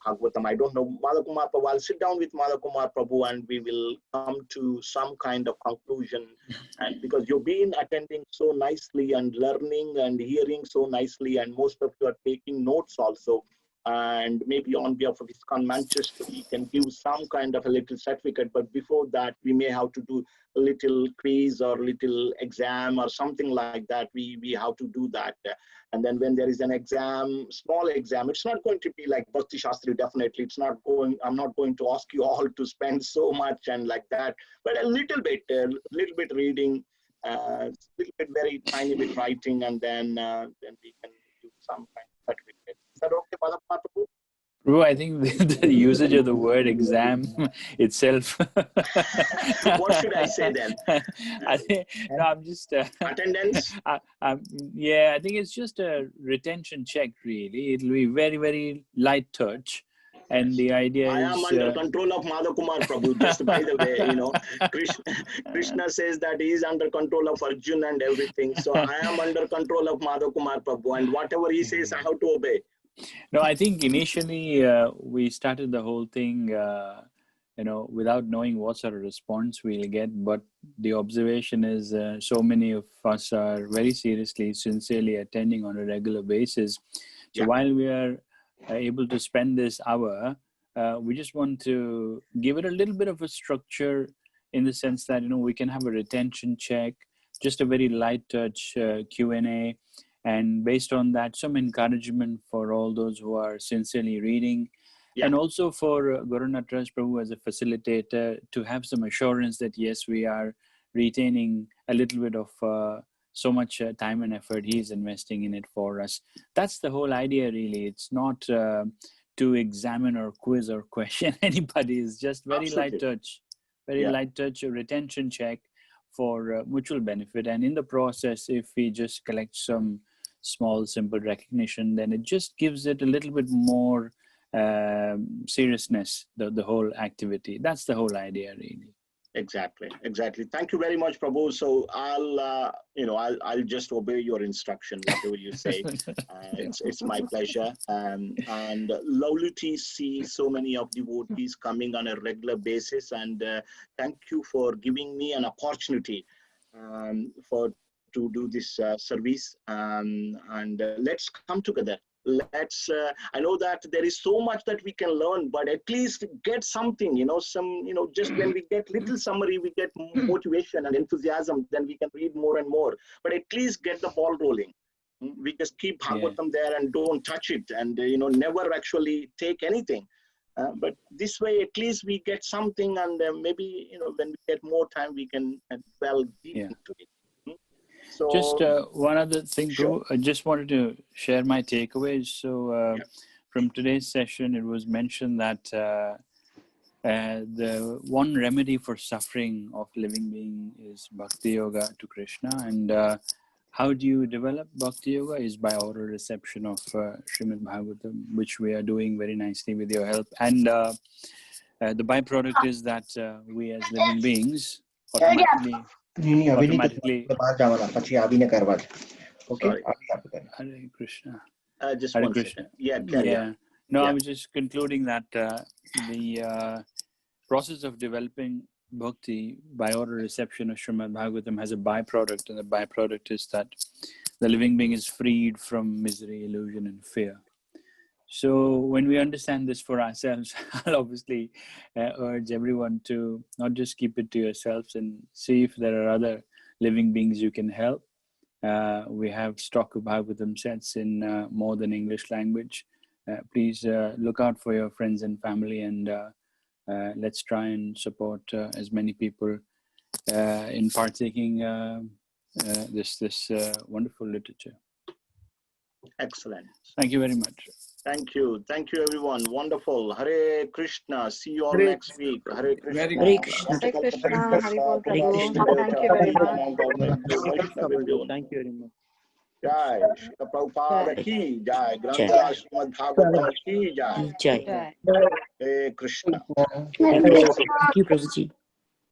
Bhagavatam. I don't know, Madhav Kumar Prabhu. I'll sit down with Madhav Kumar Prabhu and we will come to some kind of conclusion. And because you've been attending so nicely and learning and hearing so nicely, and most of you are taking notes also. And maybe on behalf of ISKCON Manchester, we can give some kind of a little certificate. But before that, we may have to do a little quiz or little exam or something like that. We have to do that. And then when there is an exam, small exam, it's not going to be like Bhakti Shastri, definitely. I'm not going to ask you all to spend so much and like that, but a little bit reading, a little bit, very tiny bit writing, and then we can do some kind of certificate. Is that okay, Madhav Kumar Prabhu? Bro, I think the usage of the word exam itself. What should I say then? I'm just attendance. Yeah, I think it's just a retention check. Really, it'll be very, very light touch, and the idea I am under control of Madhav Kumar Prabhu. Just by the way, Krishna says that he is under control of Arjuna and everything. So I am under control of Madhav Kumar Prabhu, and whatever he says, I have to obey. No, I think initially we started the whole thing, without knowing what sort of response we'll get. But the observation is so many of us are very seriously, sincerely attending on a regular basis. So while we are able to spend this hour, we just want to give it a little bit of a structure in the sense that, we can have a retention check, just a very light touch Q&A, and based on that, some encouragement for all those who are sincerely reading. Yeah. And also for Guru Nataraj Prabhu as a facilitator to have some assurance that yes, we are retaining a little bit of so much time and effort he's investing in it for us. That's the whole idea, really. It's not to examine or quiz or question anybody. It's just very light touch, light touch, a retention check for mutual benefit. And in the process, if we just collect some small, simple recognition, then it just gives it a little bit more seriousness, the whole activity. That's the whole idea, really. Exactly. Thank you very much, Prabhu. So I'll just obey your instruction, whatever you say. It's my pleasure. And lovely to see so many of devotees coming on a regular basis. And thank you for giving me an opportunity to do this service. And let's come together. I know that there is so much that we can learn, but at least get something, just when we get little summary, we get motivation and enthusiasm, then we can read more and more, but at least get the ball rolling. We just keep Bhagavatam there and don't touch it and, never actually take anything. But this way, at least we get something, and maybe, when we get more time, we can delve deep into it. So, just one other thing, sure. I just wanted to share my takeaways. So from today's session, it was mentioned that the one remedy for suffering of living being is Bhakti Yoga to Krishna. And how do you develop Bhakti Yoga is by oral reception of Srimad Bhagavatam, which we are doing very nicely with your help. And the byproduct is that we as living beings automatically okay. Hare Krishna. Just Hare one Krishna. second. Yeah. No, I was just concluding that the process of developing bhakti by oral reception of Srimad Bhagavatam has a byproduct, and the byproduct is that the living being is freed from misery, illusion, and fear. So when we understand this for ourselves, I'll obviously urge everyone to not just keep it to yourselves and see if there are other living beings you can help. We have stock of Bhagavatam sets in more than English language. Please look out for your friends and family, and let's try and support as many people in partaking this wonderful literature. Excellent. Thank you very much. Thank you, everyone. Wonderful. Hare Krishna. See you all next week. Hare Krishna. Hare Krishna. Hare Krishna. Hare Krishna. Thank you very much. Thank you very much. Jai Srila Prabhupada ki Jai. Grantha Srimad Bhagavatam ki Jai. Jai. Hare Krishna. Thank you, Prabhuji.